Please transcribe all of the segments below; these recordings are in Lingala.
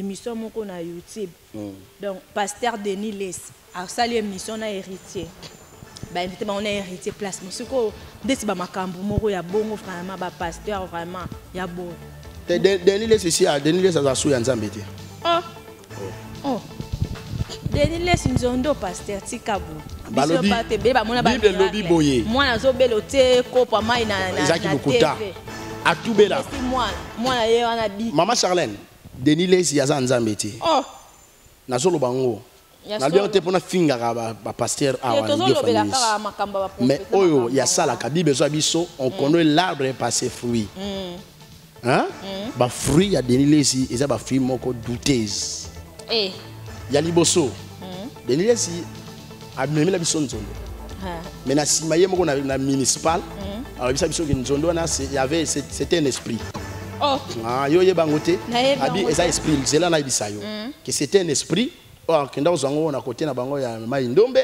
émission moko na YouTube. Donc pasteur Denis Les a sali émission na héritier. Bah invité on a héritier place musiko desi ba makambu moko ya bongo vraiment ba pasteur vraiment ya bon. Denis Les ici à Denis Les a souya nzambe te. Oh. Denis Les nzondo pasteur Tikabu. Balobi Bible lobi boye. Moi na zo belo te kopa mai na TV. Atubela. Moi na ye wana bi. Maman Charlène, Denis Les ya nzambe te. Oh. Na zolo bango. Na bien te pona finga ba pasteur awa. Mais oyo ya sala ka Bible zo biso on connaît l'arbre par ses fruits. Hein? Ba fruit ya Denis Les eza ba fruit moko douteuse. Ya liboso. Denis Les a même la biso nzondo. Mais na simaye moko na municipal. Alors biso biso nzondo na il y avait c'était un esprit. Oh. Ah yo ye bangote. Abi eza esprit zela na bisayo. Que c'était un esprit. Oh kenda ozango na côté na bango ya mai ndombe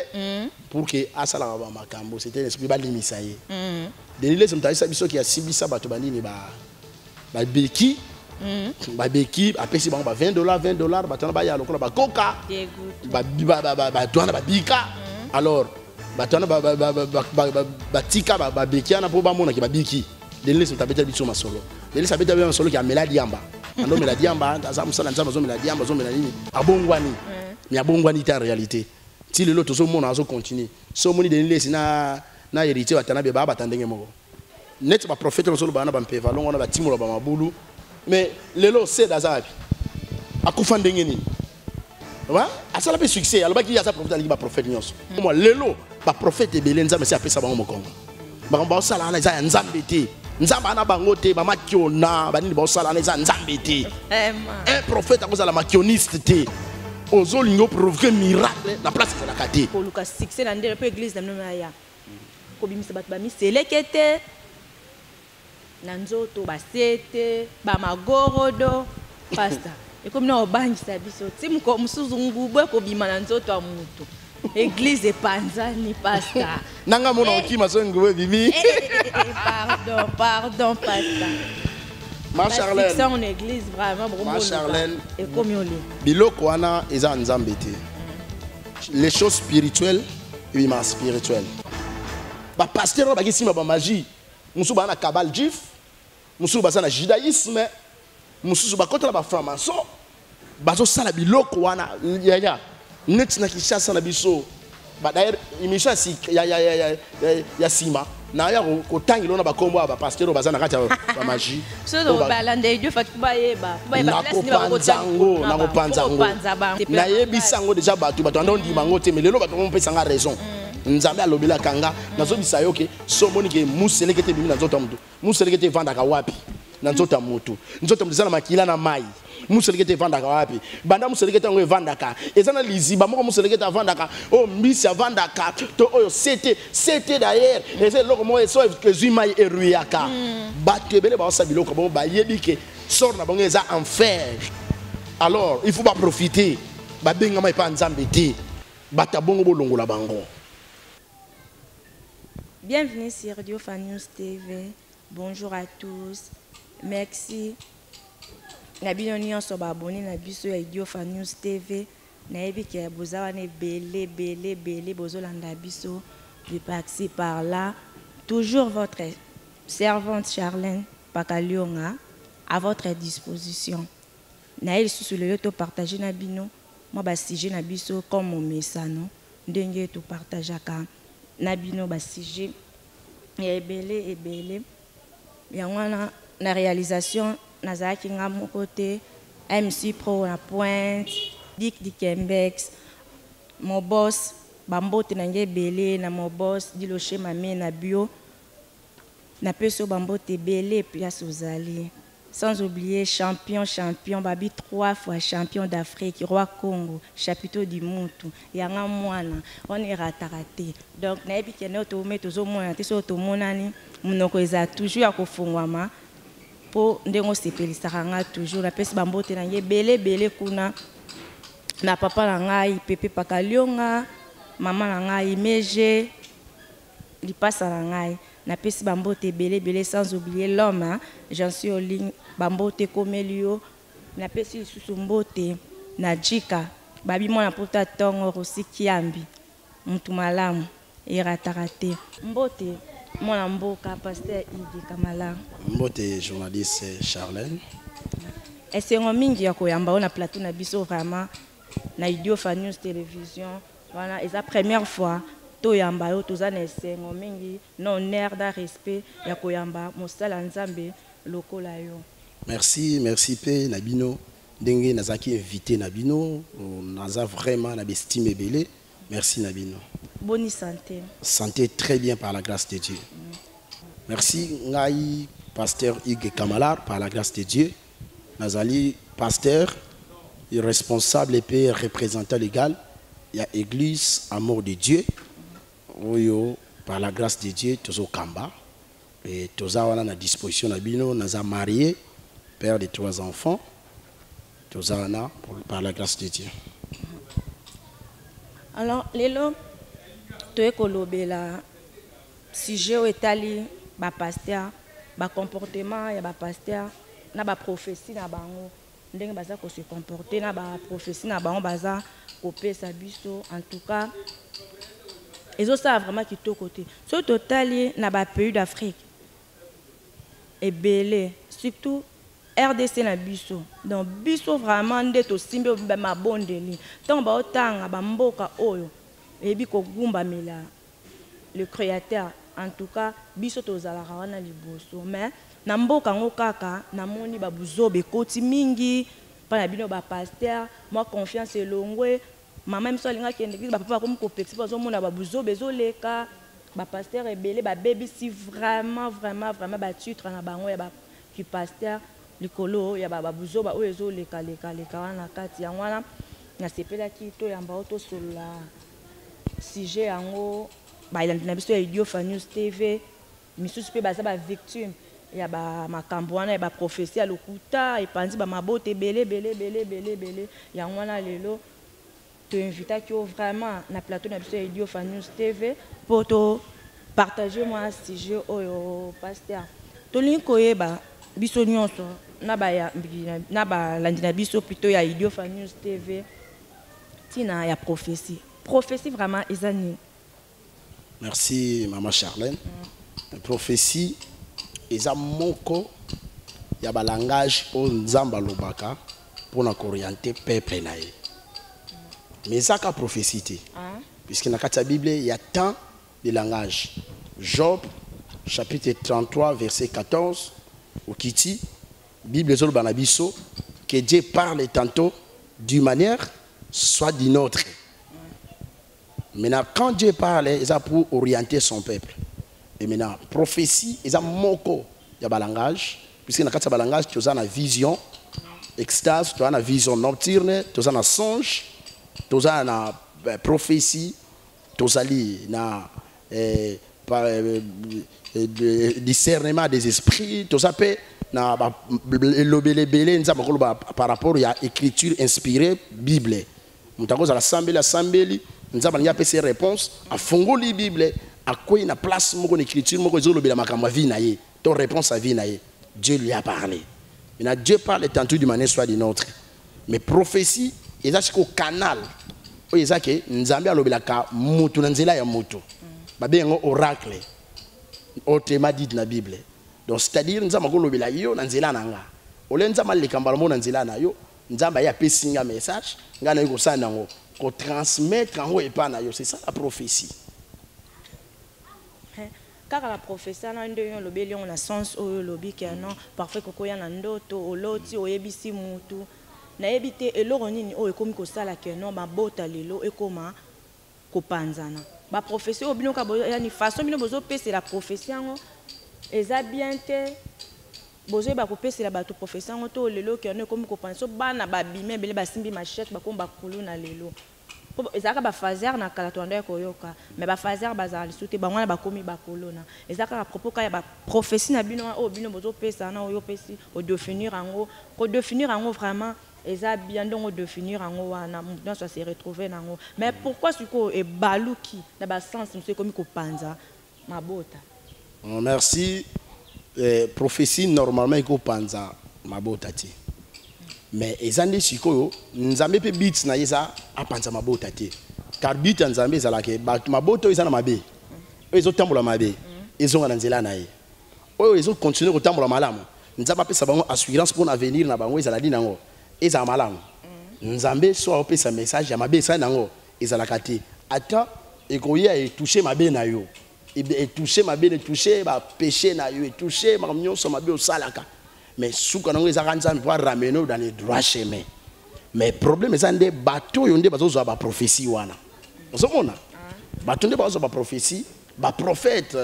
pour que asala ba makambo c'était un esprit ba limisa ye. Denis Les mtaisa biso ki asibisa bato banini ba beki. Ba beki apesi bango ba $20 batana ba ya lokola ba coca. Ba douana ba bika. Alors batana ba tika ba beki ana po ba mona ki ba biki. Denis Les mtabeta biso masolo. Denis Les abeta biso masolo ki a meladi yamba. Ando meladi yamba azamu sala nzamba zo meladi yamba zo meladi nini abongwani. Mais abongwani ta réalité. Si le lot zo mona zo continue. So moni Denis Les na héritier batana be ba batandenge moko. Net ba prophète masolo bana ba mpeva longo na ba timola ba mabulu. Mais lelo c'est dazabi. Akufa ndenge nini? Wa? Asala pe succès, alors qui y a sa prophète ali ba prophète nyonso. Moi lelo ba prophète ebele nzambe se apesa bango mokongo. Ba ba sala na za nzambe te. Nzamba na bango te ba makiona, ba nini ba sala na za nzambe te. Un prophète akoza la makioniste te. Ozo lingo provoquer miracle na place de la kate. Ko luka succès na ndele pe église na nona ya. Ko bimisa bat ba mi selekete. Nanzoto basete ba magorodo pastor eko mna obangisa biso ti mko musuzungu bwe ko bima nanzoto a mutu église panzani pastor nanga mona okima so ngwe bibi pardon pastor Ma Charlène c'est en église vraiment beaucoup Ma Charlène eko mioli biloko wana eza nzambe te les choses spirituelles et ma spirituelle ba pasteur ba kisima ba magie musu bana kabal jif musu basana judaïsme musu bakota ba franc-maçon bazo sala biloko wana ya net na kishasa na biso ba d'ailleurs émission si ya sima na ya ko tangilo na bakombo ba pasteur bazana kati ba magie so do balande Dieu fatu ba yeba na ko panzango na yebisango déjà batu ndo bango te mais lelo batu on pesa nga raison nzambe alobela kanga nazobisa yo ke so moni ke muselekete bimi na nzoto mutu muselekete vandaka wapi na nzoto mutu nzoto muzana makila na mai muselekete vandaka wapi banda muselekete ngo vandaka ezana liziba moko muselekete vandaka o mbisi vandaka to oyo c'était d'ailleurs et loko mo so que zimai eruyaka batebele ba osabilo ko bo ba yebike sort na bango eza enfer. Alors il faut pas profiter ba benga mai pa nzambe te batabongo bolongola bango. Bienvenue sur Diopha News TV. Bonjour à tous. Merci. Nabino nyonso ba abonné na biso ya Diopha News TV. Nayebi ke bozawa ne belé bozolanda biso de par-ci par là. Toujours votre servante Charlène Pakalionga à votre disposition. Nayebi sous le to partager na bino moi ba sujet na biso comme mon messano ndenge to partageaka nabino ba sujet ebele yango na réalisation nazaki nga moko te MC Pro na Pointe Dick Dikembex mon boss bambote na nge ebele na mon boss Diloche Mame na bio na peso bambote ebele place ozali. Sans oublier champion, Babi 3 fois champion d'Afrique, roi Congo, chapiteau du Moutou, Yanga Moana, on est raté. Donc, naebi kene otomé tozo mona te so tomonani, munoko eza toujours ya kofungwama po ndengo sepelisaka nga toujours na pesi bambote na nge belé kuna na papa na ngai Pepe Pakalionga, mama na ngai Meje lipasa na ngai. Na pesi bambote belé sans oublier l'homme, j'en suis en ligne bambote Komelio na pesi lisusu mbote na jika babi mwana pota tongo rosi kiambi mutu malamu irataka te mbote mwana mboka pasteur Ige Kamala mbote journaliste Charlène esengo mingi ya koyamba ona plateau na biso vraiment na Idiofa News Télévision voilà eza première fois toyamba yo toza na esengo mingi na honneur da respect ya koyamba mosala nzambe lokola yo. Merci pe Nabino ndenge nazaki invité Nabino naza vraiment na bestime belé. Merci Nabino. Bonne santé. Santé très bien par la grâce de Dieu. Merci ngai pasteur Ige Kamala par la grâce de Dieu. Nazali pasteur responsable et représentant légal il y a église amour de Dieu. Oyo par la grâce de Dieu tozo kamba et toza wana na disposition Nabino naza marié père de 3 enfants. Toza wana par la grâce de Dieu. Alors lelo toye kolobela sujet etali ba pasteur ba comportement ya ba pasteur na ba prophétie na bango ndenge baza ko se comporter na ba prophétie na bango baza kopesa biso en tout cas ezo ça vraiment kitoko te so totali na ba pays d'Afrique ebele surtout RDC na biso donc biso vraiment nde to simbe ba mabondeli tant ba otanga ba mboka oyo ebi ko gumba mela le créateur en tout cas biso to zala wana liboso mais na mboka ngo kaka na moni ba buzobe koti mingi pa na bino ba pasteur moi confiance elongwe mama miso linga kende ba papa comme ko petit bazo mona ba buzobe zoleka ba pasteur ebele ba baby si vraiment ba titre na bango ya ba ki pasteur likolo ya ba buzoba oyo ezoleka leka wana kati ya wana na sepela ki to yamba auto sola sujet yango ba ilandi na biso ya Idiofa News TV misusu pe baza ba victime ya ba makambo wana ya ba prophétie ya lokuta epanzi ba mabote belé ya wana lelo te invita ki vraiment na plateau na biso ya Idiofa News TV pour to partager moi sujet oyo pasteur to linko yeba biso nyonso na ba landi na biso plutôt ya Idiofa News TV tina ya prophétie vraiment ezani. Merci maman Charlène. Prophétie eza moko ya ba langage o nzamba lobaka pour na orienter peuple na ye. Mais ça ka prophétie te. Puisque na kati ya Bible il y a tant de langages. Job chapitre 33 verset 14 au Kiti Bible zolo banabiso que Dieu parle tantôt d'une manière soit d'une autre. Maintenant, quand Dieu parle, c'est pour orienter son peuple. Et maintenant, prophétie, c'est moko, il y a un langage. Puisque dans le langage, tu as une vision, extase, tu as une vision nocturne, tu as un songe, tu as une prophétie, tu as un discernement des esprits, tu as par rapport à l'écriture inspirée, Bible. Tu as l'assemblée. Nous avons une réponse à fongoli Bible à quoi une place mon écriture mon réseau le makamba vie naie ton réponse à vie naie Dieu lui a parlé. Maintenant Dieu parle tantôt d'une manière soit d'une autre mais prophétie et ça c'est au canal oyo ça que nzambe alobelaka mutu na nzela ya mutu babengo oracle otema dit na Bible donc c'est-à-dire nzambe kolobela yo na nzela nanga ole nzambe lekambala mo na nzela na yo nzambe ya pesinga message ngana yo kosana ngo ko transmettre en haut et pas na yo c'est ça la prophétie. Car la prophétie na ndo yo lobeli on a sens o lobi ke non parfois koko ya na ndoto oloti oyebisi mutu na yebite eloro nini o ekomi ko sala ke non ba bota lelo ekoma ko panzana ba prophétie obino ka ya ni façon bino bozo pese la prophétie ngo eza bien te bozo ba ko pese la bato prophétie ngo to lelo ke non ekomi ko panzo bana ba bime bele basimbi machette ba komba kulu na lelo ezaka ba fazer na kala to ando koyoka mais ba fazer bazali soute ba mwana ba komi ba kolona ezaka propos ka ya ba prophétie na bino o bino bozo pesa na oyo pesi o définir ango vraiment eza bien donc définir ango wana dans ça se retrouver nango mais pourquoi suko e baluki na ba sens monsieur komi ko panza mabota. Merci. Prophétie normalement iko panza mabota ti mais ezande sikoyo nzambe pe beats na yeza apanza mabota te car beat nzambe ezalaka maboto eza na mabe ezo tambola mabe ezonga na nzela na ye oyo ezo continuer kotambola malamu nzambe apesa bango assurance pour l'avenir na bango ezala di nango eza malamu nzambe so apesa message ya mabe esa nango ezalaka te ata ekoya etoucher mabe na yo etoucher mabe etoucher ba péché na yo etoucher makamnyonso mabe osalaka mais suka nango ezaka nzambe pour ramener dans les droits chemins mais problème eza nde bato yo nde bazozwa ba prophétie wana ozomona bato nde bazozwa ba prophétie ba prophète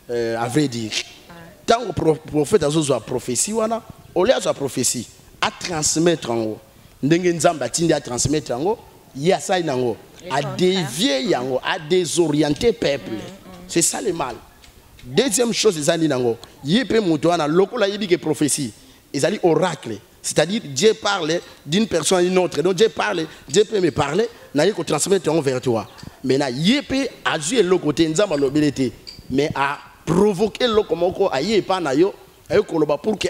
à vrai dire tant que prophète azozwa prophétie wana au lieu azwa prophétie à transmettre en haut ndenge nzambe atindi à transmettre en haut ya sai nango à dévier yango à désorienter peuple c'est ça le mal. Deuxième chose, ils ont dit que prophétie, ils ont dit oracle. C'est-à-dire, Dieu parle d'une personne à une autre. Donc, Dieu peut me parler, il peut transmettre vers toi. Mais il peut agir de l'autre côté, mais à provoquer l'autre côté, à y pas pour que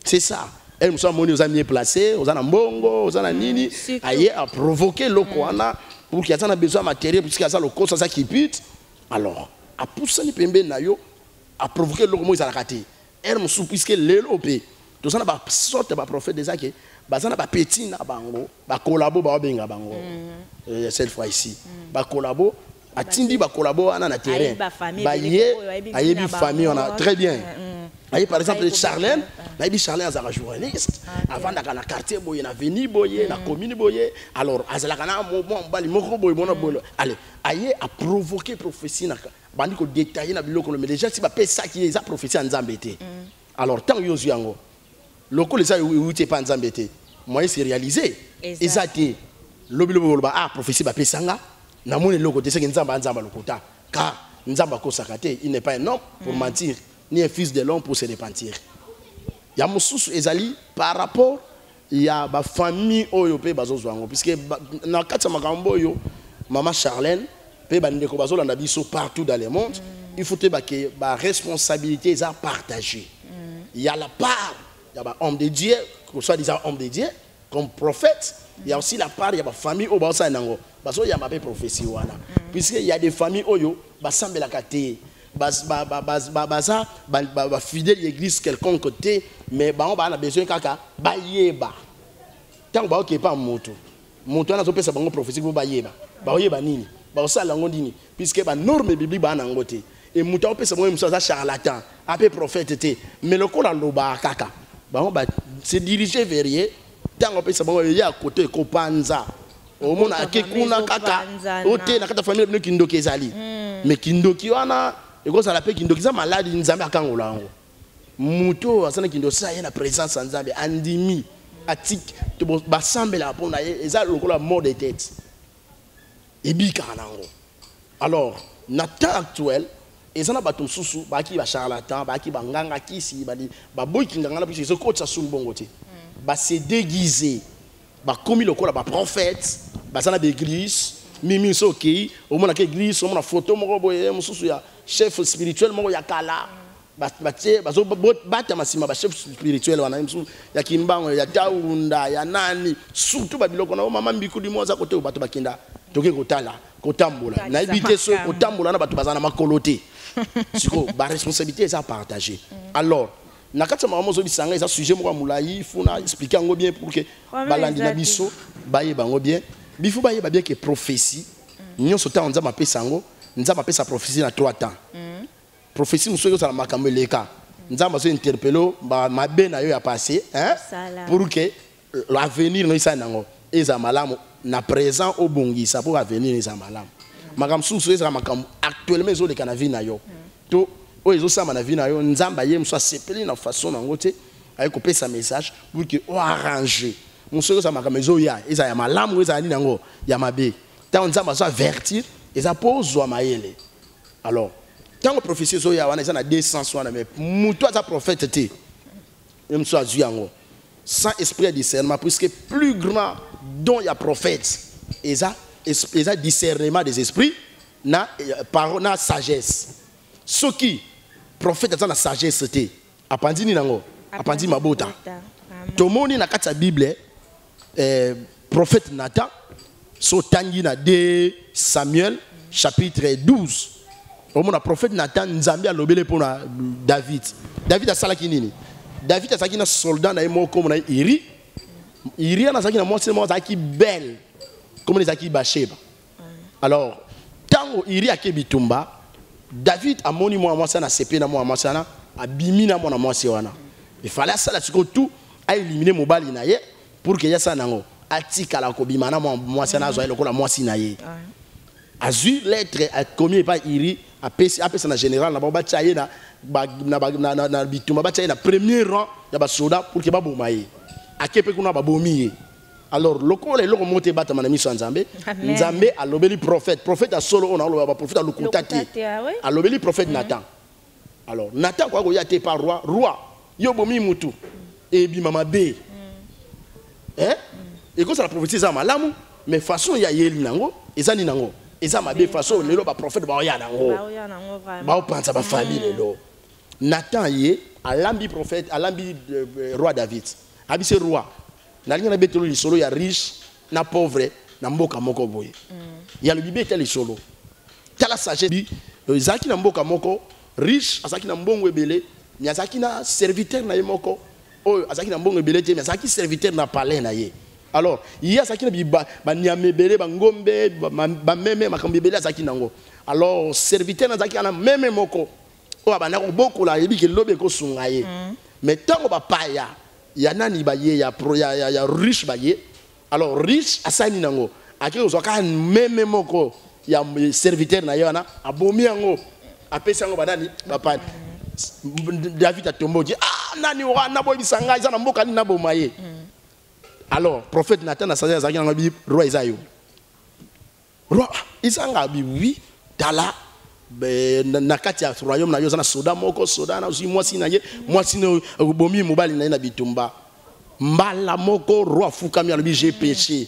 c'est ça. Elle sont mieux placés, aux anambongo, aux ananini, à provoquer l'autre pour qu'il y ait besoin de matériel, puisqu'il y a le cause ça qui pute. Alors, à pousser les pembe nayo, à provoquer le mot izalakati. Elle me sou puisque l'élopé. Tout ça n'a pas sorte de prophète des acquis. Ça n'a pas petit na bango, ba collabo ba benga bango. Cette fois ici, ba collabo, atindi ba collabo ana na terrain. Ba yé, ayebi famille on a très bien. Aye par exemple Charlène, nayebi Charlène azala journaliste. Avant d'aka na quartier boye na avenue boye na commune boye. Alors azala na moment bali moko boye bona boye. Allez, aye a provoquer prophétie na bandi ko détailler na biloko mais déjà si ba pe ça qui est prophétie en Zambété. Alors tant yozu yango. Loko les ça outé pas en Zambété. Moi c'est réalisé. Exacté. Lobilo ba ah prophétie ba pe sanga. Na moni loko te c'est nzamba nzamba lokota. Car nzamba ko sakate, il n'est pas un homme pour mentir. Ni un fils de l'homme pour se repentir. Il y a Moussous Ezali par rapport il y a ma famille Oyope Bazozwango puisque dans quatre makambo yo maman Charlène pe bandeko bazolanda biso partout dans le monde il faut que ba responsabilité est partagée. Il y a la part il y a homme de Dieu soit disant homme de Dieu comme prophète il y a aussi la part il y a ma famille au basa nango bazo ya mabe prophétie wana puisque il y a des familles oyo basambela kate fidèle l'église quelconque côté mais on a besoin kaka bayeba tant ba ok pas moto na zo pesa bango prophétie bo bayeba nini ba osala ngo dini puisque ba norme biblique ba na ngote et muta o pesa bango musa charlatan appelé prophète té mais le kola loba kaka ba se diriger vers rien tant on pesa bango ya côté ko panza o mona akekuna kaka o té na kata famille bino kindoki ezali mais kindoki wana et quand ça l'appelle Kindoki, ça malade, il nous a mis à Kangola. Mouto, ça n'a qu'une dossier, la présence en Zambie, Andimi, Atik, tu vas bassambler la peau, et ça, la mort des têtes. Et bikanango. Alors, dans le temps actuel, et ça n'a pas tout sous, qui va charlatan, qui va nganga, qui si, bah boy qui nganga, puis c'est coach ça sous le bon côté. Bah c'est déguisé, bah comme il le colle, bah prophète, bah ça n'a pas d'église. Mimi soki au moins la église au moins la photo mon boye mususu ya chef spirituel mon ya kala batie bazo bata masima ba chef spirituel wana mususu ya kimbango ya taunda ya nani surtout ba biloko na mama mbiku di moza kote bato bakinda toke kotala kotambola na ibite so kotambola na bato bazana makolote siko ba responsabilité ça partager alors na kati mama mozo bisanga ça sujet mo mulai funa expliquer ngo bien pour que balandi na biso baye bango bien Bifou baye ba bien que prophétie nyon sota on nzamba pesa ngo nzamba pesa prophétie na 3 temps prophétie musoyo sala makambo leka nzamba so interpello ba mabe na yo ya passé hein pour que l'avenir no isa nango eza malamu na présent au bongisa pour avenir eza malamu makambo susu eza makambo actuellement zo le kanavi na yo to o ezo sama na vi na yo nzamba ye mso sepeli na façon nango te ay ko pesa message pour que o arranger monsieur ça m'a comme ya isa ya malamu isa ni nango ya mabe tant nzamba so avertir isa pose wa maele alors tant que prophétie so ya wana isa na 200 wana mais muto za prophète te même so azu yango sans esprit de discernement puisque plus grand dont il y a prophète isa discernement des esprits na parole na sagesse ce qui prophète dans la sagesse te apandi ni nango apandi mabota tomoni na kati ya Bible prophète Nathan so tangi na 2 Samuel chapitre 12 au mona prophète Nathan nzambe alobele pona David asalaki nini David asaki na soldat na moko mona Iri na saki na mwasi na zaki belle comme les aki Basheba. Alors tango Iri akebi tumba David amoni mwasi na sepe na mwasi na abimi na mwasi wana. Il fallait ça là tout a éliminer mobali na ye pour que ya ça nango atika la kobima na mwasi na zo lokola mwasi na ye. Azu lettre a commis par Iri a pesa na général na ba tchaye na bitumba ba tchaye na premier rang ya ba soldat pour que ba bomaye. Akepe kuna ba bomiye. Alors lokola loko monte bata na miso nzambe nzambe alobeli prophète a solo on a ba prophète a lokutati alobeli prophète Nathan. Alors Nathan kwa ko yate par roi yo bomi mutu et bi mama be. Hein? Et quand ça la prophétie ça malamu mais façon ya yeli nango ezani nango eza mabe façon lelo ba prophète ba ya nango ba opanza ba famille lelo Nathan ye alambi prophète alambi roi David abise roi na linga na betelo li solo ya riche na pauvre na mboka moko boye ya le bibete li solo tala sagesse bi zaki na mboka moko riche azaki na mbongo ebele ni azaki na serviteur na ye moko oyo azaki na mbongo ebele te mais azaki serviteur na palais na ye. Alors il y a ça qui n'est pas niamebele bangombe ba meme makambebele azaki nango. Alors serviteur na zaki na meme moko o abana ko boko la yebi ke lobe ko sungaye. Mais tango ba paya ya nani ba ye ya riche ba ye. Alors riche asani nango akiri ozoka meme moko ya serviteur na yana abomi yango apesa yango banani ba pa David atombo dit ah nani wana boy bisanga za na mboka ni na bomaye. Alors, prophète Nathan a sagesse avec un roi Isaïe. Roi Isanga oui, tala na kati ya royaume na yo na soda moko soda na usi mwasi na ye mwasi no bomi mobali na bitumba mbala moko roi fukami alobi j'ai péché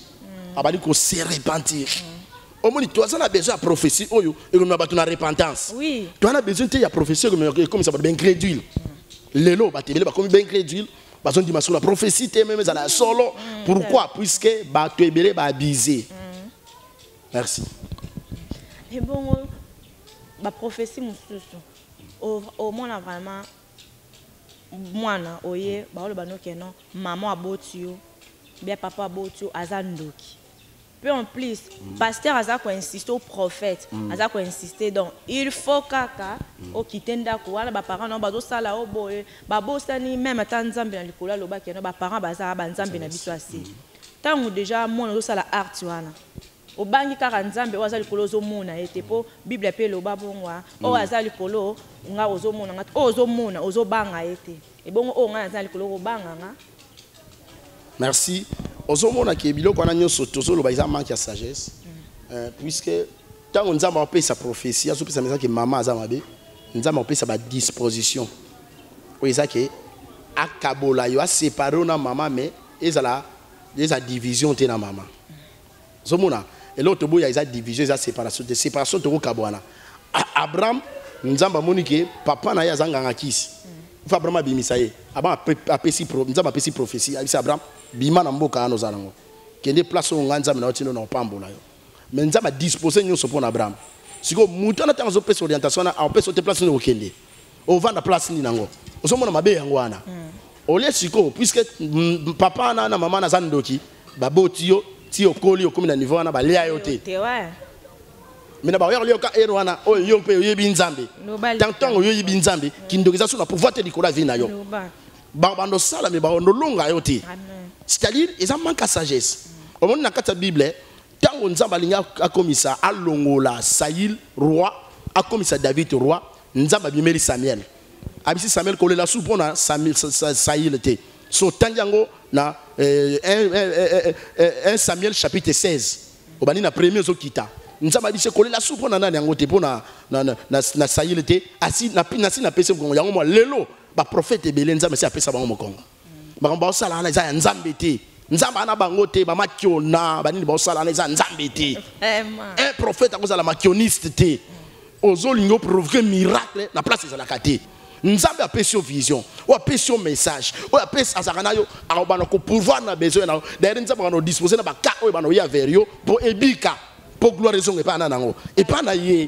abali ko se repentir. Au moins toi ça a besoin de prophétie oyo et comme ba tu na repentance. Oui. Tu as besoin de prophétie comme ça ben crédule. Lelo ba tebele ba comme ben crédule. Parce qu'on dit que la prophétie est même à solo. Pourquoi? Puisque tu es abusé. Merci. Et bon, la prophétie, au moins, vraiment, moi, oye, maman a beau bien papa a beau azandoki. Peu en plus, pasteur a insisté au prophète, a insisté donc il faut kaka au kitenda ko wala ba parents non bazo sala o boye ba bosani même tanzambe na likola loba ke no ba parents baza ba nzambe na biso asi tangu déjà moi no sala art wana o bangi kaka nzambe waza likolo zo mona ete po bible pe loba bongwa o aza likolo nga ozo mona nga ozo mona ozo banga ete e bongo o nga aza likolo ko banga nga. Merci. Ozomona ke biloko na nyonso tozoloba iza manque ya sagesse puisque tant nzamba apesa prophétie azopesa mesa ke mama azamabe nzamba apesa ba disposition o iza ke akabola yo a séparer na mama mais ezala division te na mama zomona et l'autre boya iza division iza séparation to ko kabwana Abraham nzamba monike papa na ya zanga ngakisi fa Abraham bimisa ye aba apesi nzamba apesi prophétie abisa Abraham bima na mboka ano zanango kende place o nganza na otino na pambola yo mais nzamba disposer nyonso pour Abraham siko mutu na tanzo pesa orientation na a pesa te place no kende o vanda place ni nango osomona mabe yango wana ole siko puisque papa na mama na zandoki baboti yo ti okoli okomi na niveau na ba lia yo te mina ba yo ka erwana o yo pe yebi nzambe tantango yo yebi nzambe kindokeza so na pouvoir te likola vie na yo bando sala me ba ndolonga yo te. C'est-à-dire, ils ont manqué de sagesse. Au moment où la Bible, tant qu'on a commis ça, à Longola, Saïl, roi, a commis ça David, roi, nous avons mis Samuel. Abisi Samuel, quand il a soupçonné Saïl, était. So, Tangiango, 1 Samuel chapitre 16. Au bani na premier zokita. Nous avons dit que quand il a soupçonné na Saïl, était. Assis na pese Congo. Yango moi, lelo, ba prophète Belé, nous avons dit que ça bango Congo. Ba sala na za nzambe te nzamba na bango te ba makiona ba nini ba sala na za nzambe te un prophète akozala makioniste te ozolingo provoquer miracle na place za la kate nzambe apesi vision o apesi message o apesi azakana yo akobana ko pouvoir na besoin na d'ailleurs nzambe bana disposer na ba ka o bana ya vers yo pour ebika pour gloire raison et pas nango et pas na ye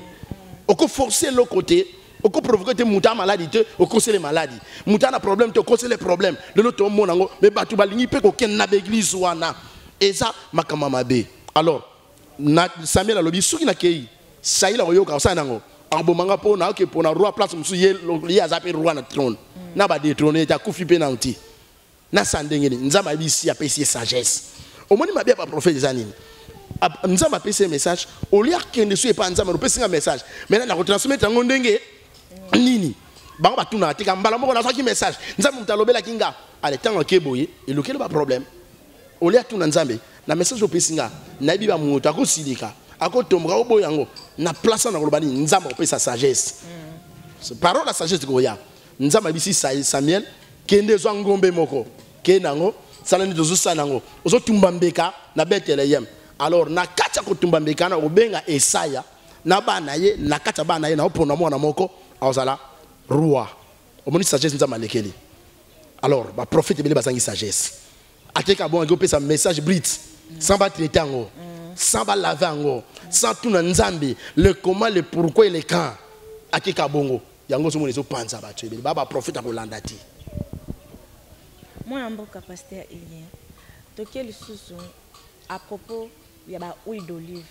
oko forcer le côté oko provoquer te muta maladie oko causer les maladies muta na problème te causer les problèmes de l'autre monde nango mais batu balingi pe ko ken na église wana eza makama mabe alors na Samuel alobi soki na kei saïla oyoka sa nango abomanga po na ke po na roi place musu ye azape roi na trône na ba détrôner ta kufi pe na uti na sandengeni nzamba bisi apesi sagesse omoni mabe ba prophète zanini nzamba apesi message au lieu kende so e pa nzamba no pesi message maintenant na ko transmettre ngo ndenge nini bango batuna tika mbala moko na saki message nzamba mutalobela kinga ale tango keboye et lequel ba problème au lieu tuna nzambe na message opesi nga na biba muto akosilika akotomboka oboyango na place na kolobani nzamba opesa sagesse parole la sagesse ko ya nzamba bisi Samuel kende zo ngombe moko kenango salani dozo sanango ozo tumba mbeka na Bethlehem alors na kacha ko tumba mbeka na obenga Esaya na bana ye na kacha bana ye na opona mwana moko azala roi omoni sagesse nzamba lekeli alors ba prophète bele bazangi sagesse ateka bon opesa message brit sans ba traiter ngo sans ba laver ngo sans tout nzambe le comment le pourquoi et le quand akeka bongo yango so monezo panza ba tshebeli ba prophète akolanda ti moi mboka pasteur Elie toke lisusu à propos ya ba huile d'olive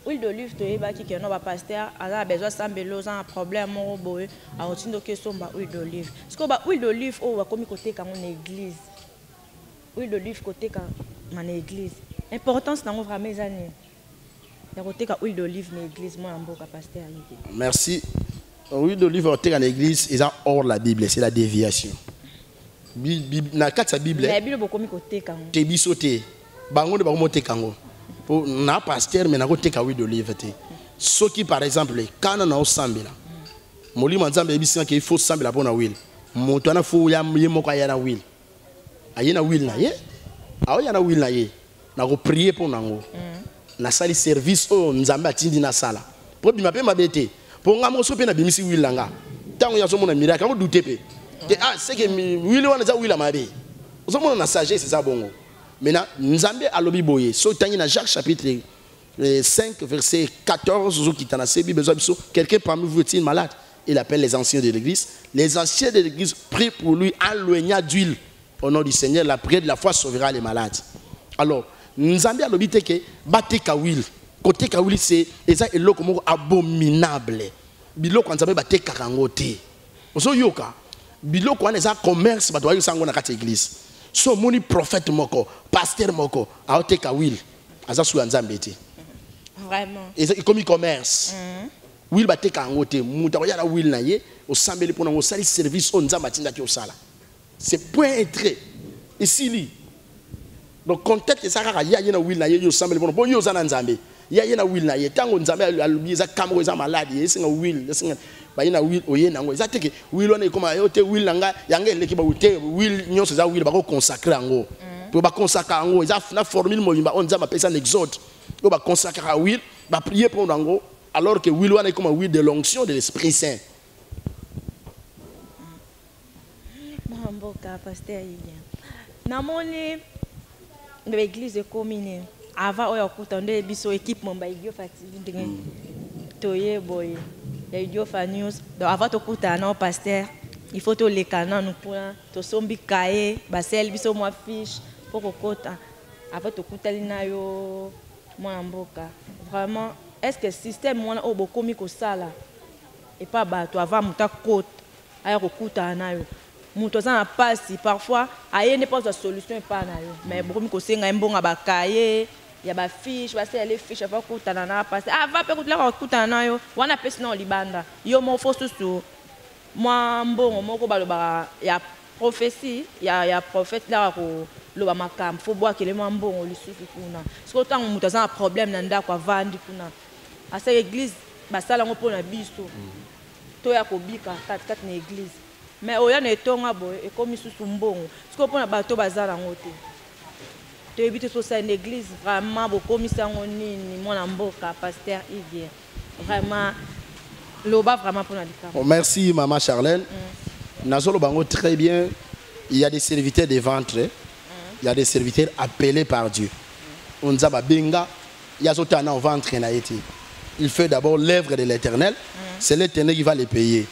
huile d'olive to yeba ki keno ba pasteur ala besoin sambelo za problème mo boye a otindo ke somba huile d'olive parce que ba huile d'olive o wa komi côté ka mon église huile d'olive côté ka mon église importance nango vraiment ezani ya côté ka huile d'olive na église moi mboka pasteur Elie merci. Huile d'olive en l'église est hors la Bible, c'est la déviation. Na kata Bible. La Bible beaucoup mi côté kango. Te bisoté. Bango de bango te kango. Pour na pasteur mais na côté ka huile d'olive te. Ce qui par exemple quand na osambela. Moli manzambe bisinga ke il faut sambela pour na huile. Moto na fo ya moko ya na huile. Aye na huile na ye. Awo ya na huile na ye. Na ko prier pour nango. Na sali service o nzambe atindi na sala. Pour bima pe mabete. Pour nga mo so pe na bimisi huile nga. Tango ya so mona miracle ko douter pe. C'est que huile wana za huile mabe. Ozo mona na sagesse ça bongo. Maintenant nzambe alobi boye. So tangi na Jacques chapitre 5 verset 14 ozo kitana se bi besoin biso quelqu'un parmi vous est malade. Il appelle les anciens de l'église. Les anciens de l'église prient pour lui en loignant d'huile. Au nom du Seigneur, la prière de la foi sauvera les malades. Alors, nzambe alobi te ke bateka huile. Côté kawili c'est eza eloko moko abominable biloko nzambe bateka kango te ozo yoka biloko wana eza commerce bato bayo sango na kati église so moni prophète moko pasteur moko aoteka huile aza sou nzambe te vraiment eza comme commerce huile bateka kango te muta ko yana huile na ye osambeli pona ngo sali service on nzamba tinda ki osala c'est point être ici li donc contexte ça kaka ya yena huile na ye yo sambeli pona bo yo za na nzambe ya yena will na ye tango nzambe alubi za kamero za maladi esinga will esinga ba yena will oyena ngo ezateke will wana ekoma yote will nanga yanga eleki ba ute will nyonso za will ba ko consacrer ngo po ba consacrer ngo eza na formule moyimba on nzamba pesa n'exode po ba consacrer will ba prier pour ngo alors que will wana ekoma will de l'onction de l'Esprit Saint. Mboka pasteur Elie namoni de l'église commune avant oyo kutande biso équipe momba idio fatili ndenge toye boy ya idio fa news donc avant to kutana au pasteur il faut to lekana nous pour to sombi kae basel biso moi fiche pour kokota avant to kutali na yo moi mboka vraiment est-ce que système mona o bokomi ko sala et pas bato avant muta kote aya kokutana na yo muto za na pasi parfois aye ne pas de solution pas na yo mais bokomi ko senga mbonga bakaye ya ba fiche ba se les fiche va kutana na passe va pe kutala kutana na yo wana pesi na libanda yo mo fo susu moi mbongo moko baloba ya prophétie ya prophète là ko loba makam fo boa kele mo mbongo lisusu kuna siko tango muto za problème na ndako avandi kuna asa église basala ngo pona biso to ya kobika kat na église mais oya na etonga boy e komi susu mbongo siko pona bato bazala ngote te éviter sur cette église vraiment beaucoup mis en nini mon mboka pasteur Yves vraiment Loba vraiment pour oh, merci maman Charlène. Nazolo bango très bien. Il y a des serviteurs de ventre. Il y a des serviteurs appelés par Dieu. On dit benga, il y a autant en ventre n'a été. Il fait d'abord l'œuvre de l'Éternel. C'est l'Éternel qui va les payer.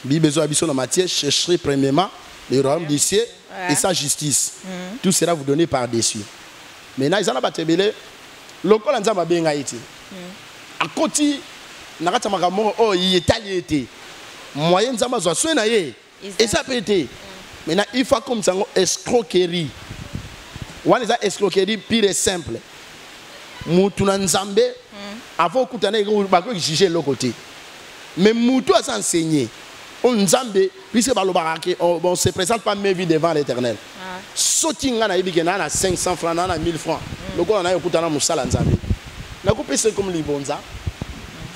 Besoin de la matière, chercherez premièrement le royaume des cieux et sa justice. Tout sera vous donné par-dessus. Maintenant, ils ont batébélé. Le col en zamba benga été. À côté, nakata makamo oh il est allé moyen zamba zo soina ye. Et ça peut être. Maintenant, il faut comme ça escroquerie. One is escroquerie pire et simple. Moutou na nzambe avant kutana iko bako juger l'autre côté. Mais moutou a s'enseigner. On nzambe puisque baloba on se présente pas mes vies devant l'Éternel. Sotinga na ibikena na 500 francs na 1000 francs. Loko na yokutana musala nzambe. Na kupese comme libonza.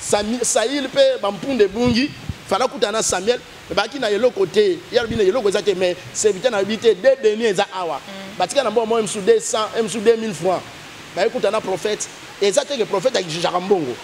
Saïl pe bampunde bungi fala kutana Samuel baki na yelo côté yarbine yelo ko zate mais serviteur na habité deux derniers za awa. Batika na moi msou 200 msou 2000 francs. Ba ekutana prophète et ça que prophète avec Jacambongo.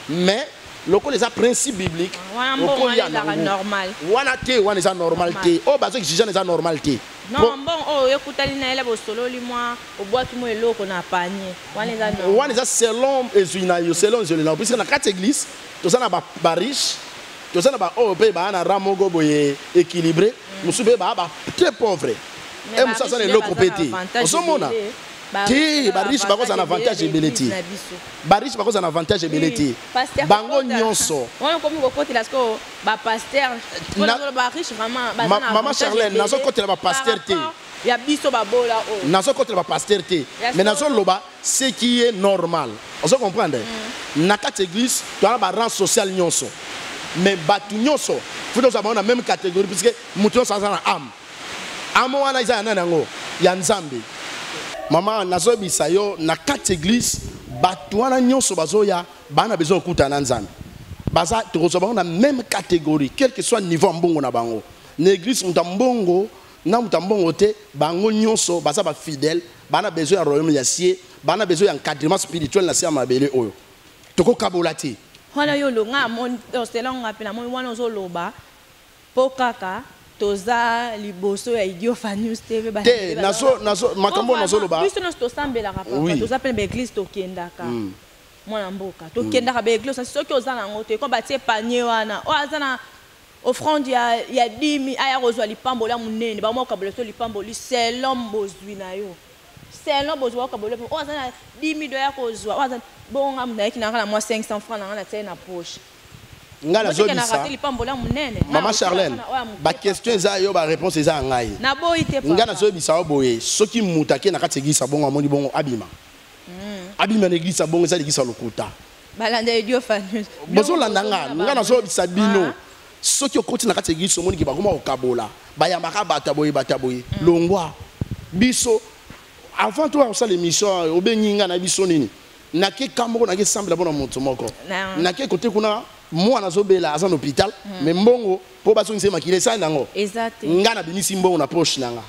Mais loko les principes bibliques loko ya normal. Wana te wana za normalité. Oh bazo exigent les normalité. Non bon oh ekutali na ele bo solo li moi au bois tout mo eloko na panier. Wana za selon ezuinayo selon zelena puisque na quatre églises to ça na ba riche to ça na ba oh pe ba na ramogo boye équilibré musube ba très pauvre. Et musa ça le loko pété. Osomona ti barish bako za avantage ability barish bako za avantage ability bango nyonso on comme ko côté là ko ba pasteur ba riche vraiment maman Charlène nazo côté là ba pasteur té ya biso ba bola o nazo côté là ba pasteur té mais nazo loba ce qui est normal on se comprendre na quatre églises tu as ba rang social nyonso mais batu nyonso faut nous avoir la même catégorie puisque muto ça na amo wana isa na nango ya nzambe. Maman nazo bisayo na quatre églises batouana nyonso bazoya bana besoin okuta na nzambe baza tokozoba na même catégorie quel que soit niveau mbongo na bango na église mutambongo na mutambongo te bango nyonso baza ba fidèle bana besoin ya royaume ya ciel bana besoin ya encadrement spirituel na sia mabele oyo toko kabolati wana yo longa mon selon ngapela mon wana ozoloba pokaka toza liboso ya idio Fanius TV ba te nazo makambo nazo loba biso no to sambela ka papa toza pe ba église to kendaka mwana mboka to kendaka ba église soki ozana ngote ko batie panier wana o azana offrande ya 10 aya rozwa lipambo la munene ba mo kabolo so lipambo li selon bozwi na yo selon bozwa kabolo o azana 10 do ya kozwa o azana bonga mna yaki na kala mo 500 francs na tena na poche. Ngala zobisa maman Charlène ba question za yo ba réponse za ngai na boyi te ngana zobisa oboye soki mutake na kategisa bongo amoni bongo abima abima na église bongo za église lokuta balanda idio Fanius bozo landanga ngana zobisa bino soki okoti na kategisa omoni ki bakoma okabola bayambaka bataboye longwa biso avant toi on sala l'émission obenginga na biso nini na ke kambo na ke sambela bona moto moko na ke côté kuna moi nazobela azan hôpital mais mbongo po baso ngisema kile sa nango exact ngana binisi mbongo na poche nanga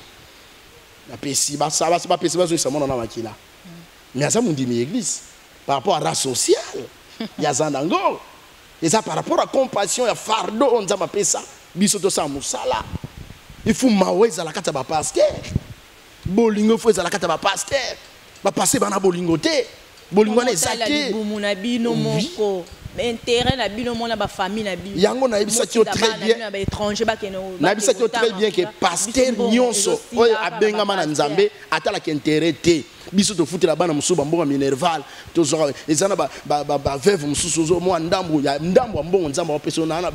na pesi ba ça ba pesi baso ngisema na makila mais ça mon dit église par rapport à race sociale ya zanango et ça par rapport à compassion ya fardeau on nzama pesa biso to sa musala il faut maweza la kata ba pasteur bolingo faut za la kata ba pasteur ba passer bana bolingo te bolingo na ezaki bumuna bino moko intérêt na bino mona ba famille na bino yango na ebisa ki très bien ba étranger ba keno na ebisa ki très bien que pasteur nyonso oyo abenga mana nzambe atala ki intérêt te biso to futela bana musuba mbongo minerval to zo ezana ba veuve mususu zo mo ndambu ya ndambu mbongo nzamba opeso na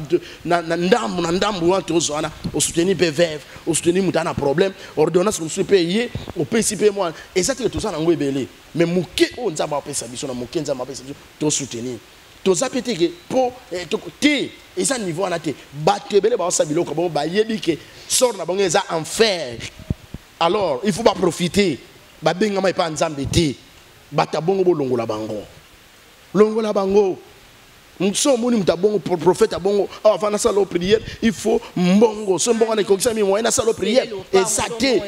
ndambu wa to zo ana o soutenir pe veuve o soutenir mutana problème ordonnance musu payer o pesi pe mo exactement to ça na ngwebele mais muke o nzamba opesa biso na muke nzamba opesa biso to soutenir toza pété que pour te eza niveau ana te batebele ba sabilo ko ba yebi ke sort na bango eza enfer alors il faut pas profiter ba benga mai pa nzambe te batabongo bolongola bango longola bango mso moni mutabongo prophète abongo avant na salo prière il faut mbongo so mbongo na kokisa mi moyen na salo prière et ça te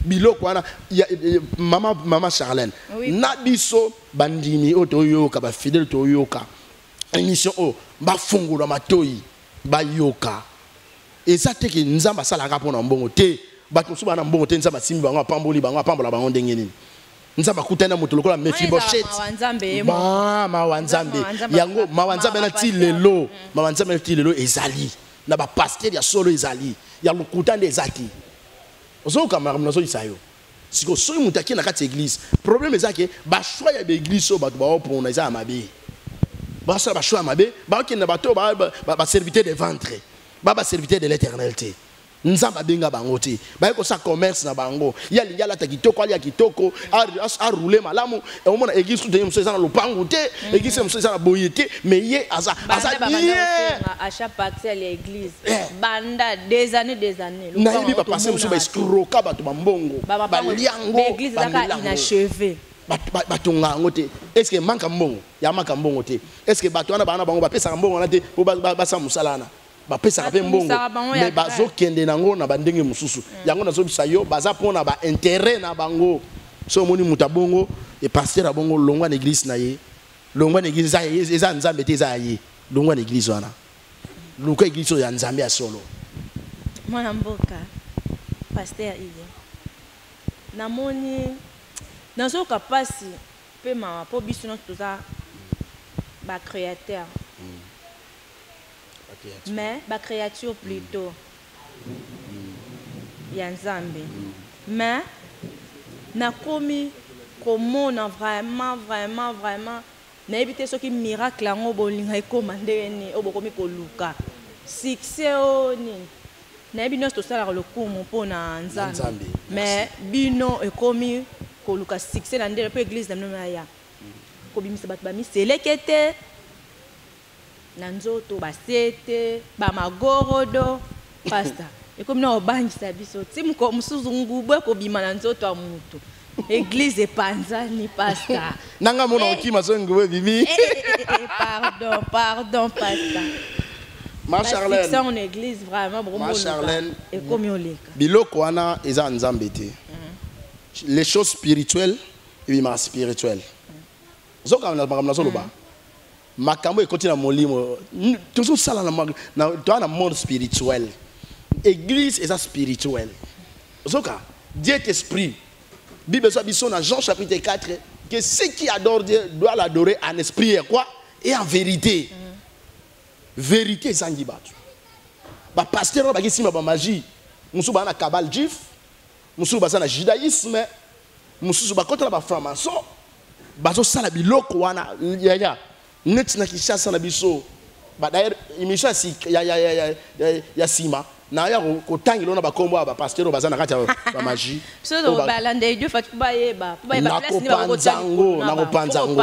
biloko wana maman Charlène na biso bandimi otoyoka ba fidèle toyoka émission o ba fungola matoi ba yoka eza te ke nzamba sala ka pona mbongo te bato suba na mbongo te nzamba simbi bango apamboli bango apambola bango ndenge nini nzamba kutana mutu lokola Mephibosheth mawanzambe yango mawanzambe na ti lelo mawanzambe na ti lelo ezali na ba pasteur ya solo ezali ya lukutande ezati ozoka maramu nazo isayo siko soyi mutaki na kati église problème ezake ba choix ya église so bato ba opona eza mabe ba so ba choix mabe ba okina bato ba serviteur de ventre ba serviteur de l'éternité nzamba benga bango te ba ko sa commerce na bango ya lingala ta kitoko ali ya kitoko a rouler malamu e omona église tout de mso na lopango te église mso na boyete mais ye aza bien à chaque partie à l'église banda des années na yebi ba passer mso ba escroka bato bambongo ba liango l'église zaka inachevé batonga ngo te est-ce que manka mbongo ya manka mbongo te est-ce que bato wana bana bango ba pesa mbongo na te ba sa musalana ba pesa pe mbongo mais bazo kende nango na bandenge mususu yango nazo bisa yo baza pona ba intérêt na bango so moni mutabongo et pasteur abongo longwa na église na ye longwa na église eza nzambe te eza ye longwa na église wana luka église ya nzambe ya solo mwana mboka pasteur iye namoni nazo kapasi pe ma po biso no toza ba créateur mais ba créature plutôt ya nzambe mais nakomi komona vraiment na ebité soki miracle yango bolinga ekoma ndenge ni obokomi koluka succès o nini na bino tosala lokumu mpona nzambe mais bino ekomi koluka succès na ndenge po église na bino ya kobimisa bato bamiselekete na nzoto basete bamagorodo pasta ekomi na obangisa biso ti mususu ngubwe kobima na nzoto ya mutu église epanzani pasta nanga mona okima so ngubwe bibi pardon pasta ma Charlène c'est une église vraiment ma Charlène ekomi oleka biloko wana eza nzambe te les choses spirituelles et ma spirituelle zoka na makambo na soloba makambo ekoti na molimo toujours sala na monde spirituel église est spirituelle zoka Dieu est esprit Bible soit biso na Jean chapitre 4 que ceux qui adorent Dieu doivent l'adorer en esprit et quoi et en vérité vérité zangi batu ba pasteur ba kisima ba magie musu ba na kabal juif musu ba na judaïsme musu ba kota ba franc-maçon bazo sala biloko wana ya net na kishasa na biso ba d'ailleurs émission ya sima na ya ko tangilo na ba kombo ba pasteur bazana kati ba magie so do balande Dieu fatu ba yeba na ko panzango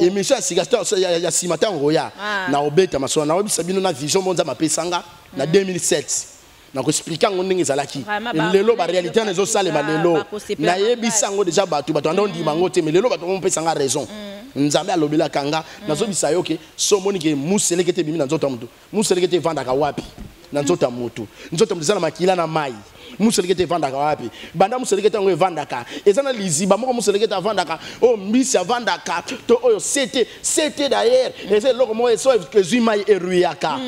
émission ya sima tango ya na obeta masona na obisa bino na vision monza mapesanga na 2007 na ko expliquer ngo ndenge ezalaki lelo ba réalité na zo salema lelo na yebisa ngo déjà batu ando ndima ngo te mais lelo batu mo pesanga raison nzambe alobela kanga nazo bisa yoke so moni ke muselekete bimi na nzoto mutu muselekete vandaka wapi na nzoto mutu nzoto muzana makila na mai muselekete vandaka wapi banda muselekete ngo evandaka ezana liziba moko muselekete avandaka o mbisi avandaka to oyo c'était d'ailleurs ese loko mo eso ke zima eruyaka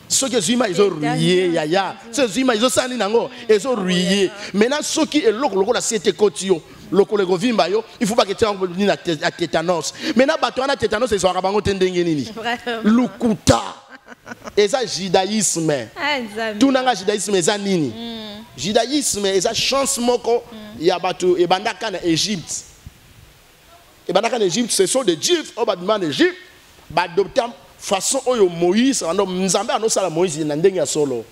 soki zima izo ruye ya so zima izo sani nango ezo ruye maintenant soki eloko lokola c'était kotio lokolo govimba yo il faut pas que tu aies na tétanos maintenant bato na tétanos eso akabango tendenge nini lukuta eza judaïsme tunanga judaïsme eza nini judaïsme eza chance moko ya bato ebandaka na Égypte ce sont des juifs au badman d'Égypte badopta façon oyo Moïse ando nzambe anosala Moïse na ndenge ya solo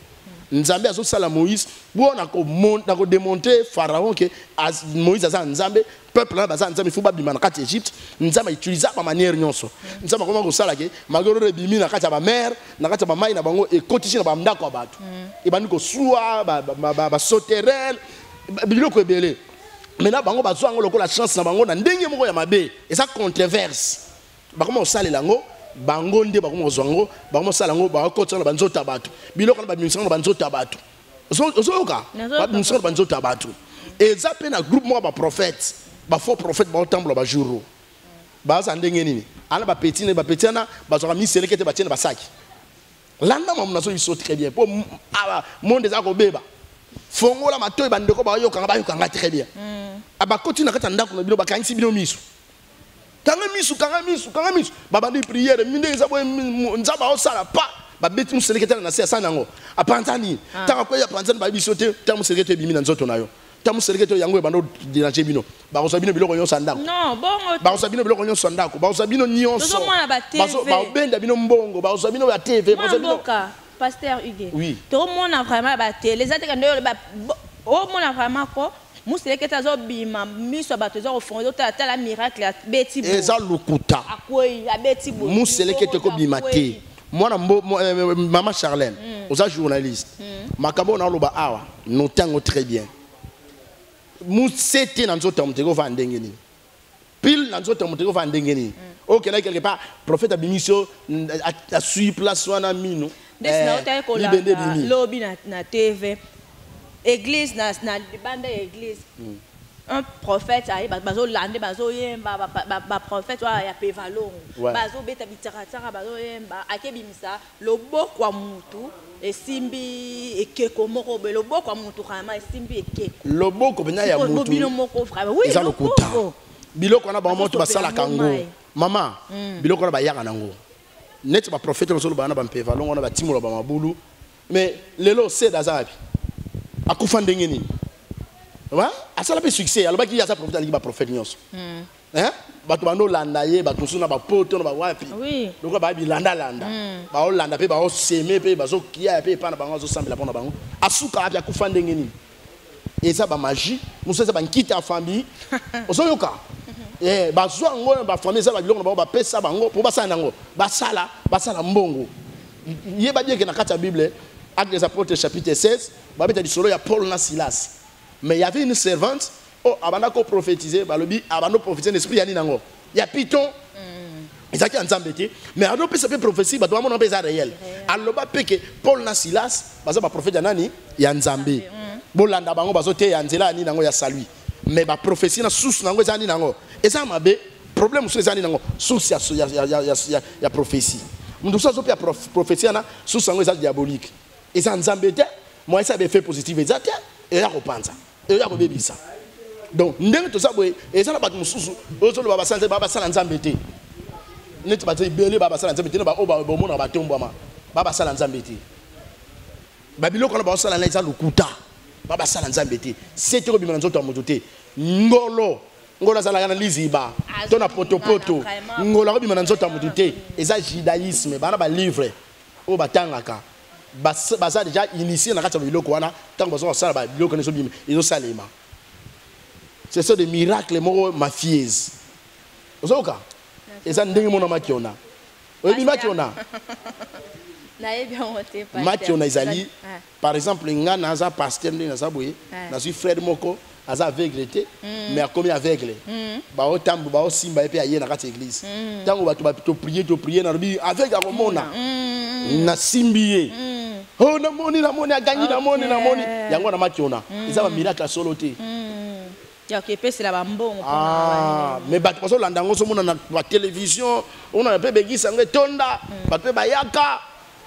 nzambe azosala Moïse bona ko démontrer pharaon que Moïse aza nzambe peuple na baza nzambe faut babima na kati Égypte nzambe utiliser ba manière nyonso nzambe koma ko sala ke magoro rebimi na kati ba mer na kati ba mai na bango e kotishi na ba ndako ya bato e bandi ko suwa ba sauterelle biloko ebele maintenant bango bazwa ngo lokola chance na bango na ndenge moko ya mabe eza controverse bakoma osalela ngo bango nde bakoma ozwango bakoma sala ngo bakotsa na banzota bato biloko na bamimisanga na banzota bato ozoyoka bamimisanga na banzota bato eza pe na groupe moko ba prophète ba faux prophète ba otambola ba jour baza ndenge nini ana ba petit na ba petit na ba zo mi selekete ba tienne ba sac landa mamuna so iso très bien pour monde za ko beba fongola matoyi bandeko ba yokanga très bien aba continue na kata ndako na bino ba kanisi bino misu kanga misu babandi prière minde za bo nzaba o sala pa ba beti muselekete na se sanango apantani tanga ko ya pantani ba biso te ta muselekete bimi na nzoto nayo ta muselekete yango bando déranger bino ba ko sabino biloko nyonso ndako non bon ba ko sabino biloko nyonso ndako ba ko sabino nyonso ba benda bino mbongo ba ko sabino ya TV ba ko sabino pasteur Hugues oui to mona vraiment ba télé les attaques ndoyo ba o mona vraiment ko muselekete zo bima miso bato zo fondo ta la miracle ya beti bo eza lukuta akoyi ya beti bo muselekete ko bima te mwana maman Charlène oza journaliste makambo na loba awa notango très bien musete na nzoto muteko va ndenge ni pile na nzoto muteko va ndenge ni OK na quelque part prophète abimisio a suit place wana mino desna ota ko la lobby na TV église na bande église un prophète ayi bazo lande bazo yemba ba prophète wa ya pevalo bazo beta bitaratara bazo yemba akebimisa loboko wa mutu esimbi ekeko moko be loboko wa mutu kama esimbi ekeko loboko benya ya mutu bobino moko frère oui eza lokuta biloko na ba moto basala kango mama biloko na ba yaka nango net ba prophète no solo bana ba pevalo ngona ba timola ba mabulu mais lelo c'est dazabi akufa ndenge nini wa asala pe succès alors baki ya sa prophète ali ba prophète nyonso hein bato bando landa ye bato suna ba poto na ba wapi oui donc ba bilanda landa ba o landa pe ba o seme pe ba zo kia pe pa na bango zo sambela pona bango asuka abi akufa ndenge nini eza ba magie musesa ba nkita famille ozoyoka ba zo ngo ba famille za ba biloko na ba pesa bango po basala nango basala mbongo ye ba bien que na kata bible Actes des Apôtres chapitre 16 babeta di solo ya Paul na Silas. Mais il y avait une servante, abanda ko prophétiser, balobi abando prophétiser l'esprit yani nango. Il y a Python. Ezaki ensemble te, mais ado pe sape prophétie ba doit mon pesa réel. Aloba pe que Paul na Silas, baza ba prophète nani ya Nzambe. Bolanda bango bazo te ya nzela ni nango ya salut. Mais ba prophétie na source nango ezani nango. Eza mabe problème sur ezani nango, source ya prophétie. Mundu so pe prophétie na source nango eza diabolique. Eza Nzambe te, moi ça be fait positif ezate. Et là, on pense. Et là, on bébé ça. Donc, ndenge to sabwe, et ça na ba mususu, ozo lo baba sanze baba sala nzambete. Neti ba tse bele baba sala nzambete, ba oba bo na ba tombo ma. Baba sala nzambete. Babilo kono ba sala na isa lukuta. Baba sala nzambete. Sete ko bimana nzoto amotote. Ngolo sala na liziba. To na poto. Ngolo ko bimana nzoto amotote. Eza judaïsme, bana ba livre. O batangaka. Baza déjà initié dans la biloko wana tant que ça ba biloko ne so bim ils ont salema c'est ça des miracles moro mafieuses ozoka et ça ndenge mona makiona obi makiona na yebi onte pa makiona izali par exemple ngana za pasteur ndenge za boye na suis frère moko aza aveugle mais a commis aveugle ba o tambu ba o simba et puis aye na kati église tango ba to prier na bi avec a komona na simbiye oh namoni a gagné namoni yango na makiona eza ba miracle solo te ya ke pese la bambongo mais ba to landa ngo so mona na ba télévision on a pe begisa ngo tonda ba pe bayaka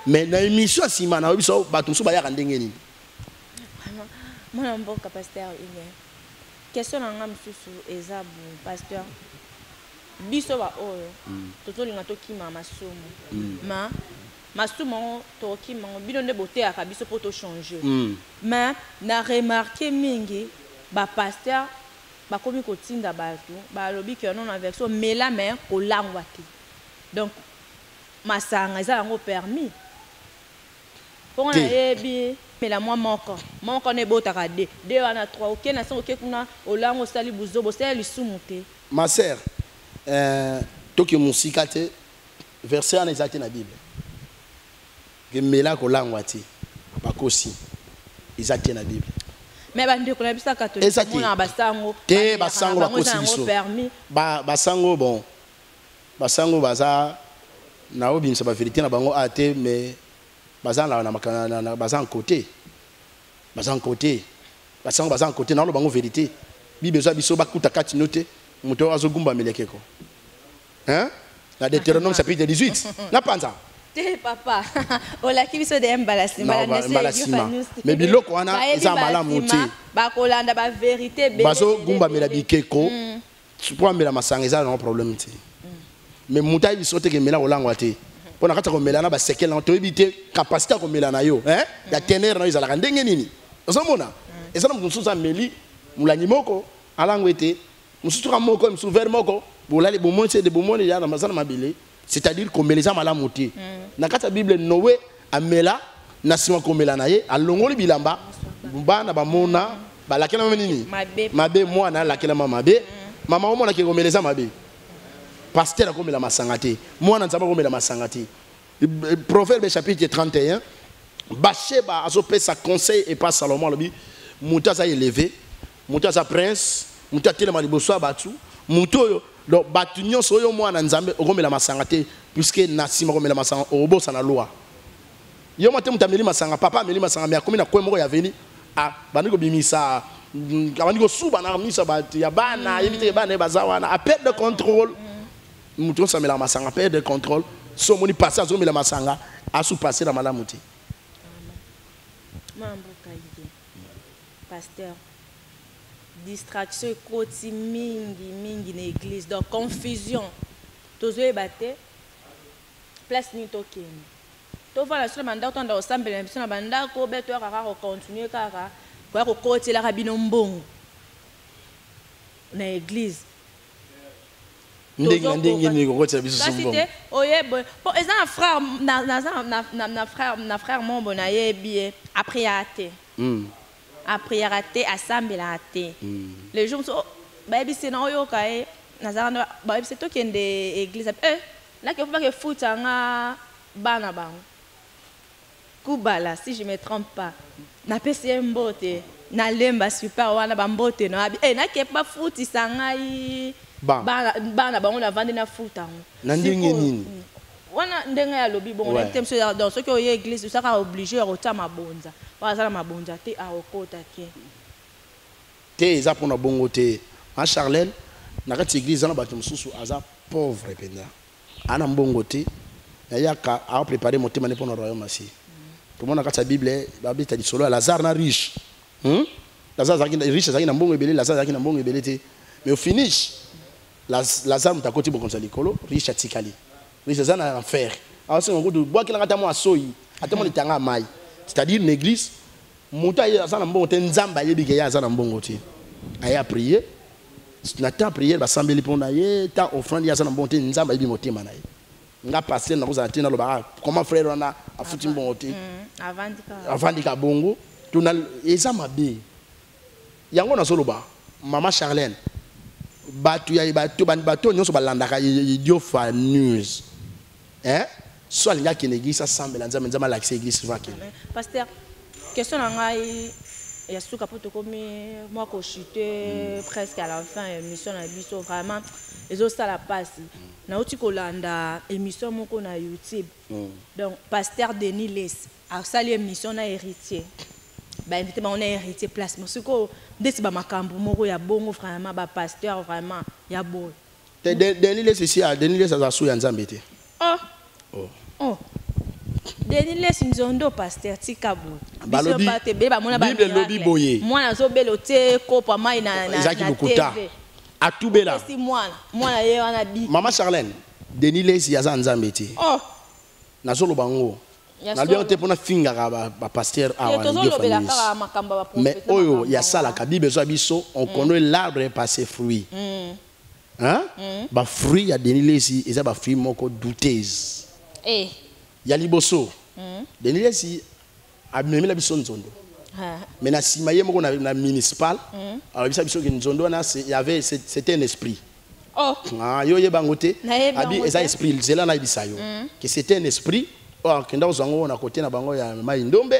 mais na émission sima na biso ba to so bayaka ndenge nini mona mboka pasteur ile question na ngam susu eza bu pasteur biso ba oyo tozolinga tokima masumu masumu tokima bino nde bote ya biso po to changer mais na remarquer mingi ba pasteur ba komi kotinda bato ba lobi que non avec so mais la mère ko langwa te donc masanga eza yango permis pour na yebi mais la moi moko ne botaka de wana 3 OK na so OK kuna olango sali buzo bo sali sumuté ma sœur toki musika te verset en exact na Bible que mela ko langwa te bakosi exact na Bible mais bande ko na bisa catholique mona basango te basango bakosi biso basango bon basango baza na obimisa ba vérité na bango ate mais bazan la na bazan côté bazan côté na lo bango vérité Bible za biso bakuta kati note moto azogumba melekeko hein Dans Deutéronome chapitre 18. N'a pas ça. Papa, on l'a qui de emballasima. Mais biloko wana eza malamu te. Ba kolanda ba vérité be. Bazo gumba mela bikeko. Tu prends mela masanga eza un problème te. Mais mutai bisote ke mela olangwa te. Pona kata ko mela na ba sekela to ebite capacité ko mela na yo, hein? Ya tener na izala ndenge nini. Ozomona? Eza na mususu meli mulanyi moko alangwe te. Mususu ka moko mususu ver moko. Bolali bomonse de bomone ya na mazana mabele. C'est-à-dire qu'on met les âmes à la montée. Dans la Bible, Noé a mela, nasima ko mela naye, a longoli bilamba, bumba na ba mona, ba la kela menini. Mabe moi na la kela mabe, mama mo na ke ko mela les âmes mabe. Pasteur ko mela masangate, moi na nzamba ko mela masangate. Proverbe chapitre 31, Bathsheba a sopé sa conseil et pas Salomon lobi, muta sa élevé, muta sa prince, muta telema liboso batu, muto donc batunion soyo moi na nzambe okomela masanga te puisque nasima komela masanga obosa na loi yo mate mutameli masanga papa ameli masanga mais akomi na kwe moko ya veni ah bandiko bimisa bandiko suba na misa bat ya bana yebite bana bazawana a perte de contrôle muto samela masanga perte de contrôle so moni passer azomela masanga asu passer na malamu te mambo kaide pasteur distraction koti mingi na église donc confusion tozoye baté place ni tokeni to voilà sur mandat to nda osambela biso na banda ko beto kaka ko continuer kaka kwa ko koti la kabino mbongo na église ndenge ni ko koti biso mbongo kasi te oyebo po eza na frère na frère mombo na yebi après até après raté assemblée raté les jours baby c'est na oyo kae nazana baby c'est toi qui est de église là que faut pas que foot nga bana bang kubala si je me trompe pas na pese mbote na lemba super wana ba mbote na na ke pas foot isangai bana bang on vendre na foot na ndenge nini wana ndenge ya lobi bon on était monsieur dans ce que oyo église ça ka obligé rota mabonza wazala mabonza te a okota ke te eza pona bongo te en Charlène na kati église na bato mususu aza pauvre penda ana mbongo te ya ka a préparer motema ne pona royaume asi tout monde na kati Bible ba bita di solo Lazare na riche Lazare zaki riche zaki na mbongo ebele Lazare zaki na mbongo ebele te mais au finish Lazare mutakoti bokonza likolo riche atikali riche zana na fer alors c'est on go bois ki na kata mo asoyi atamo litanga mai c'est-à-dire l'église muta ya zana mbongo te nzamba yebike ya zana mbongo te aya prier na ta prière ba sambeli pona ye ta offrande ya zana mbongo te nzamba yebi motema na ye nga passer na kozana te na loba comment frère wana afuti mbongo te avandika bongo tuna eza mabe yango na soloba mama Charlène batu ya batu nyonso balandaka idiofa news hein soit les gars qui négligent ça semble nzamba l'accès église va que pasteur question na ngai ya suka poto komi moi ko chuter presque à la fin émission na biso vraiment les autres ça la passe na oti kolanda émission moko na YouTube donc pasteur Denis Les a sali émission na héritier ba invité ba on a héritier place mosiko desi ba makambo moko ya bongo vraiment ba pasteur vraiment ya boy Denis Les ici Denis Les ça sou ya nzambe te oh Denis Les nzondo pasteur tikabo balobi Bible lobi boye mwana zo belo te kopa mai na TV atubela si mwana ye wana bi mama Charlène Denis Les ya za nzambe te na solo bango na bien te pona finga ba pasteur awa mais oyo ya sala ka Bible zo biso on connaît l'arbre est passé fruit hein ba fruit ya Denis Les eza ba fruit moko douteuse ya liboso Denis Les a même la biso nzondo mais na sima ye moko na municipal alors biso ki nzondo na il y avait c'était un esprit yo ye bangote abi eza esprit zela na bisayo que c'était un esprit kenda ozango na côté na bango ya mai ndombe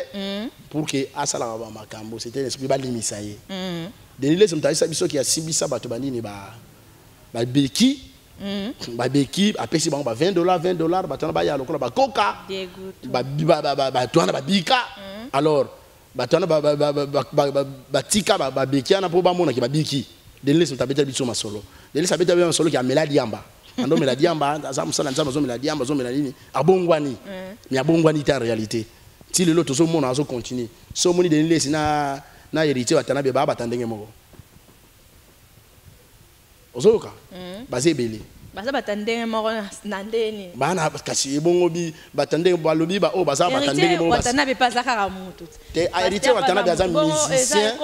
pour que asala ba makambo c'était un esprit ba limisa ye Denis Les mtaisa biso ki asibisa bato banini ba beki babeki apesi bango ba $20 batana ba ya lokola ba coca ba toana ba bika alors batana ba tika ba beki ana po ba mona ki ba biki Denis Les mtabeta biso masolo Denis abeta bien masolo ki amela diamba ando me la diamba aza musala nzamba zo me la diamba zo me la nini abongwani mais abongwani ta réalité ti le loto zo mona zo continuer so moni de nilesi na héritier watana be ba batandenge moko ozoka basé belé basa batandenge moko na ndeni bana kasi ebongo bi batandenge balobi ba o basa batandenge moko watana be pas akara mutu te héritier watana be aza musicien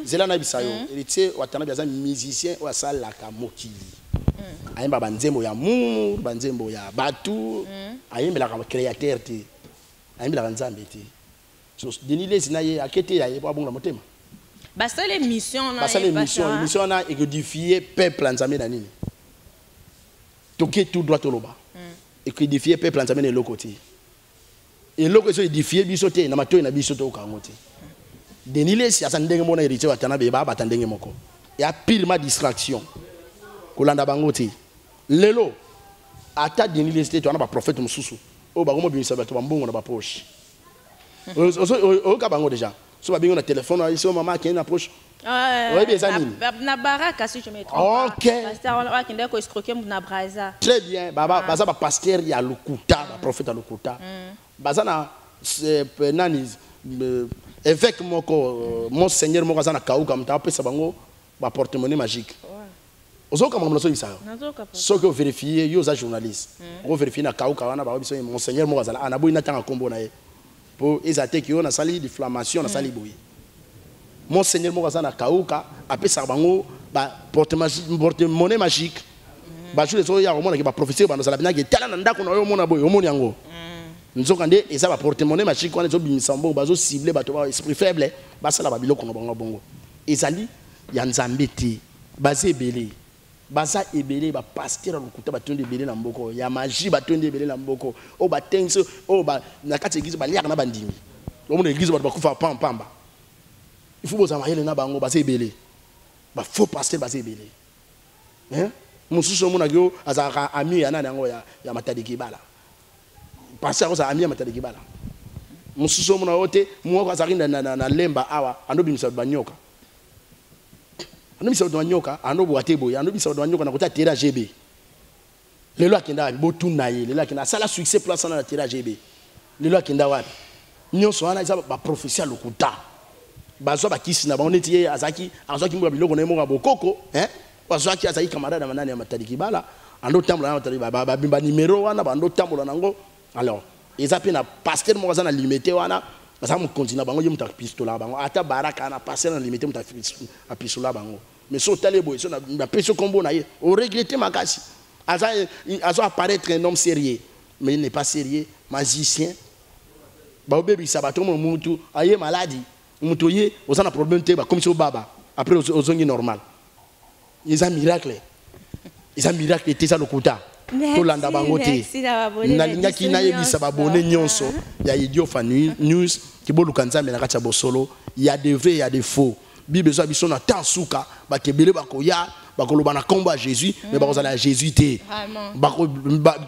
zela na bisayo héritier watana be aza musicien o asala ka mokili ayemba banzembo ya mu banzembo ya batu ayembela ka créateur te ayembela ka nzambe te so denilesi na ye akete ya ye po abonga motema basale mission na mission na édifier peuple nzambe na nini toke tout droit au bas et que édifier peuple nzambe na l'autre côté et l'autre so édifier biso te na mato na biso to ka ngote denilesi asa ndenge mona héritier watana be ba batandenge moko ya pile ma distraction kolanda bango te lelo ata denilesi to na ba prophète mususu o ba gomo bimisa bato bambongo na ba poche o ka bango déjà so ba bingo na téléphone ici maman qui na poche oui bien ça na baraka si je me trompe OK pasteur on va kende ko escroquer na braza très bien baba baza ba pasteur ya lokuta ba prophète ya lokuta baza na nani évêque moko monseigneur moko za na kauka mta pesa bango ba porte-monnaie magique ozoka mamlo so isa so que vérifier yo za journaliste on vérifier na kauka wana ba biso monseigneur moko za na boyi na tanga kombo na ye pour ezate ki yo na sali diffamation na sali boyi monseigneur moko za na kauka apesa bango ba porte-monnaie magique ba jour so ya omona ki ba professeur ba no sala binaki tala na ndako na yo mona boyi omoni yango nzoka nde eza ba porte-monnaie magique wana zo bimisa mbongo bazo cibler bato ba esprit faible basala ba biloko na bango bongo ezali ya nzambe te baze ebele baza ebele ba pasteur lokuta batonde ebele na mboko ya magie batonde ebele na mboko o ba tense o ba na kati église ba liaka na bandimi o mona église ba kufa pamba il faut boza mayele na bango baza ebele ba faux pasteur baza ebele mususu mona yo azaka ami ya nana yango ya matadiki bala pasteur oza ami ya matadiki bala mususu mona ote mwoko azarinda na lemba awa andobimisa banyoka anobisa banyoka anobo atebo anobisa banyoka na kota tera GB lelo akenda botu na ye lelo akenda sala succès place na tera GB lelo akenda wapi nyonso wana za ba professeur lokuta bazo ba kisi na baneti ye azaki mwa biloko na mo bokoko bazo aki azaki camarade na manani ya matadiki bala ando tambola na matadiki ba bimba numéro wana bando tambola nango alors eza pe na pasteur mo na limité wana ça me continue bango yo muta pistola bango ata baraka na passer na limité muta pistola bango mais so tale boy so na peso combo na ye o regretter makasi azo apparaître un homme sérieux mais il n'est pas sérieux magicien ba obebi sabato mo mutu aye maladie mutu ye ozana problème te ba comme so baba après ozongi normal ils a miracle te ça lokuta tolanda bango te nalingaki nayebisa babone nyonso ya Idiofa News kiboluka nzambe na kati ya bosolo ya de vrai ya de faux bible zo biso na temps suka bakebele bakoya bakoloba na kombo ya Jésus mais bakozala ya Jésus te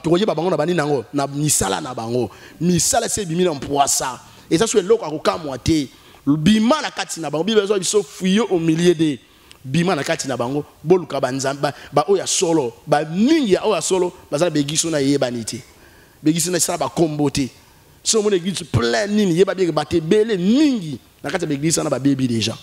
tokoye bango na bani nango na misala na bango misala se bimi na mpoasa et ça soit eloko akokamwa te bima na kati na bango bible zo biso fuyo au milieu de bima na kati na bango boluka banzamba ba oya solo ba mingi ya oya solo bazala begiso na yebani te begiso na sala ba kombo te so mon église plein nini yeba bien baté belé mingi na kati begiso na ba baby déjà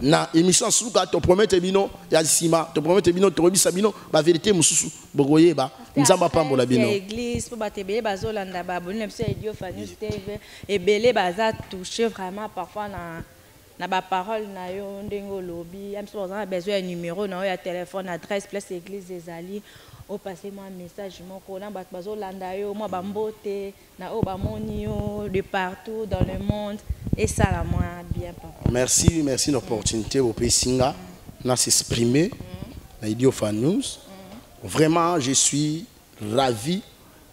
na émission suka to promettre bino ya sima to promettre bino to robisa bino ba vérité mususu bogoyeba nzamba pambola bino église pour baté belé bazolanda ba bonne monsieur Idiofa News TV et belé baza touché vraiment parfois na ba parole na yo ndengo lobi am so on besoin un numéro na yo téléphone adresse place église des Ali au passer moi message moko na ba bazo landa yo moi ba mbote na o ba moni yo de partout dans le monde et ça la moi bien papa merci l'opportunité au pays singa na s'exprimer na Idiofa News vraiment je suis ravi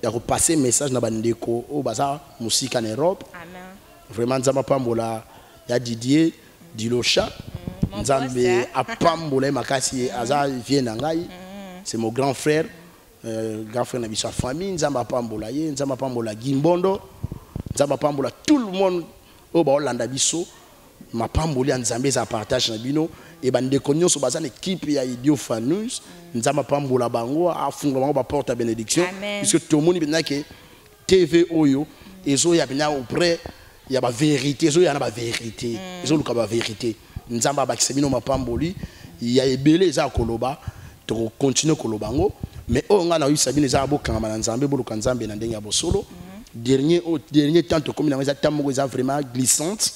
de repasser message na bandeko o baza musique en Europe amen vraiment nzamba pambola ya Didier Dilosha nzambe apambola makasi aza vient na ngai c'est mon grand frère na biso famille nzamba apambola ye nzamba apambola Gimbondo nzamba apambola tout le monde o ba olanda biso ma pamboli en Zambie ça partage na bino et bande konyo so bazana équipe ya Idio Fanus nzamba pambola bango afunga bango ba porte à bénédiction puisque tout le monde bina que TV oyo ezo ya bina auprès ya ba vérité ezo ya na ba vérité ezo luka ba vérité nzamba ba kisebino ma pamboli ya ebele za koloba to continuer kolobango mais on a eu sabine za bokanga na Nzambe boluka Nzambe na ndenge ya bosolo dernier temps to comme na za tamongo za vraiment glissante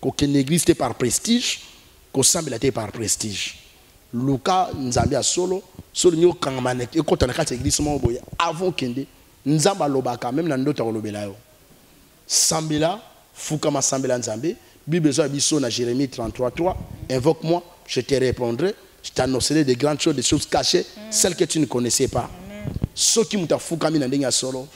qu'aucune église était par prestige, qu'au semble était par prestige. Luka Nzambe a solo nyo kangmane et quand on a quatre églises mo boya avant kende Nzamba lobaka même na ndota kolobela yo. Sambela fukama sambela Nzambe Bible zo biso na Jérémie 33:3 invoque-moi je te répondrai je t'annoncerai de grandes choses des choses cachées celles que tu ne connaissais pas. Ce qui muta fukami na ndenge solo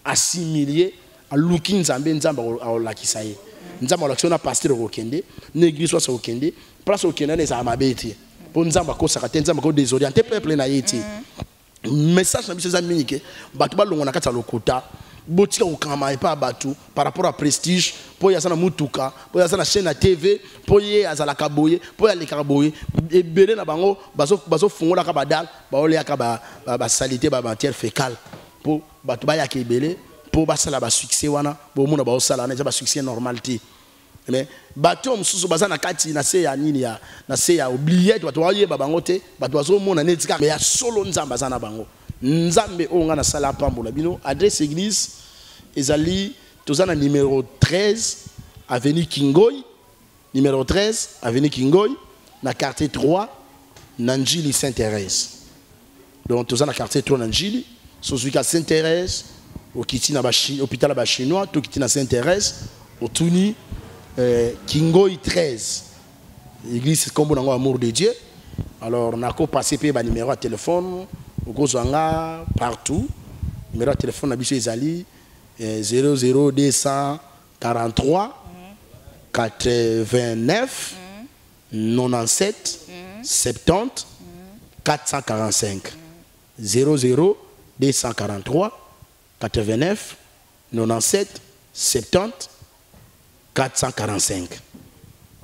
assimiler a luki Nzambe Nzamba a lakisaye. Nzamba l'action na pasteur okende l'église soit okende place okende les amabeti pour nzamba ko sakate nzamba ko désorienter peuple na yeti message na biso za minike batu balongo na kata lokota botika okama et pas batu par rapport à prestige pour ya sana mutuka pour ya sana chaîne na TV pour ye azala kaboye pour ya le kaboye et belé na bango bazo fungola ka badal ba ole ya ka ba salité ba matière fécale pour batu ba ya ke belé pour basala ba succès wana bo mona ba osala na ba succès normality mais bato mususu bazana kati na se ya nini ya na se ya oublier to waye babango te bato bazo mona netika mais ya solo nzamba zana bango nzambe onga na sala pambola bino adresse église ezali tozana numéro 13 avenue Kingoy numéro 13 avenue Kingoy na quartier 3 Nanjili Sainte-Thérèse donc tozana quartier 3 Nanjili sozuka Sainte-Thérèse au Kitina Bashi hôpital ba chinois to Kitina Sainte-Thérèse au Tuni Kingoy 13 église comme on a amour de Dieu alors on a passé par numéro de téléphone au Kozanga partout numéro de téléphone na biso ezali 00243 89 97 70 445 00243 89 97 70 445.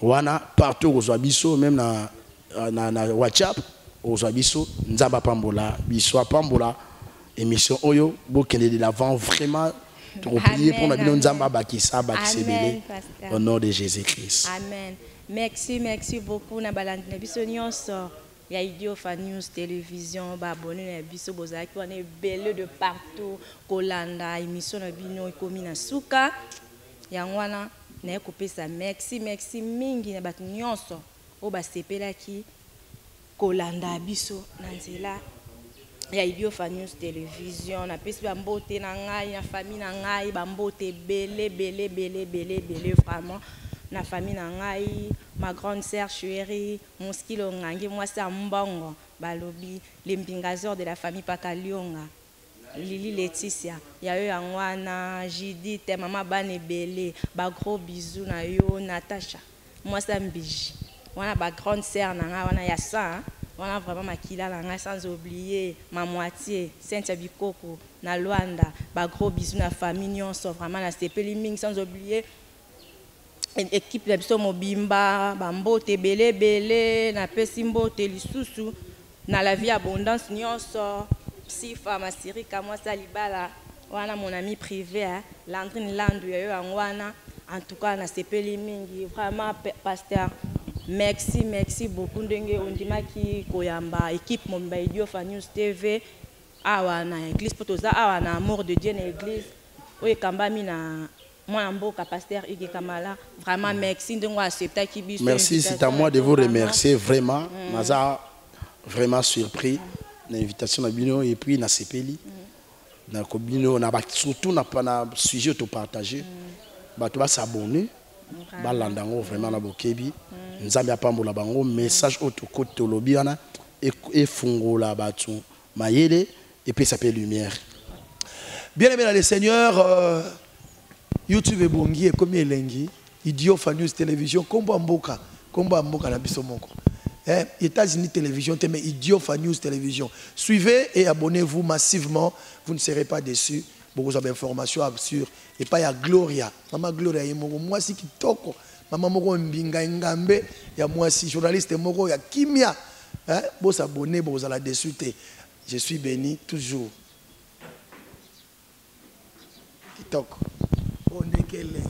Wana partout aux abisso même na WhatsApp aux abisso nzamba pambola biso pambola émission oyo bokende de l'avant vraiment pour prier pour nabino nzamba bakisa bakisebele au nom de Jésus-Christ. Amen. Merci beaucoup na balandi na biso nyonso ya Idio Fanus télévision ba abonné na biso bozaki wana ebele de partout kolanda émission na bino ekomi na suka yangwana na ekopesa merci mingi na bato nyonso o basepelaki kolanda biso na nzela ya Idio Fanus télévision na pesi ba mbote na ngai na famille na ngai ba mbote belé vraiment na famille na ngai ma grande sœur chérie Moskilo Ngangi moi c'est mbongo balobi les mbingazor de la famille Pakalionga Lili Laetitia ya yo yangwana Judith maman bane belé ba gros bisous na yo Natacha moi c'est mbiji wana ba grande sœur na nga wana ya ça wana vraiment makila na nga sans oublier ma moitié Sainte Bikoko na Luanda ba gros bisous na famille nyonso vraiment na sepeli mingi sans oublier équipe de biso mobimba bambote belé na pesi mbote lisusu na la vie abondance nyonso sifa masirika moi salibala wana mon ami privé Landrine Landu yo angwana en tout cas na sepeli mingi vraiment pasteur merci beaucoup ndenge ondimaki koyamba équipe mobimba Idio Fanus TV awa na église potoza awa na amour de Dieu na église oye kambami na moi mboka pasteur Ige Kamala vraiment merci ndongo accepta ki biso merci c'est à moi de vous remercier vraiment maza vraiment surpris l'invitation na bino et puis na sepeli na kobino na surtout na pana sujet to partager bato ba s'abonner ba landango vraiment na bokebi nzambe apambola bango message auto côté lobi wana et fungola bato mayele et puis ça peut lumière. Bien aimé dans le Seigneur, YouTube ebongi et comme elengi Idio Fanus télévision kombo mboka na biso moko. États-Unis télévision mais Idio Fanus télévision. Suivez et abonnez-vous massivement, vous ne serez pas déçus. Beaucoup d'informations sur et pas ya Gloria. Maman Gloria moi si kitoko Maman moko mbinga ngambe ya moi si journaliste moko ya kimia. Hein, vous s'abonnez, vous allez dessus. Je suis béni toujours. TikTok. On est quel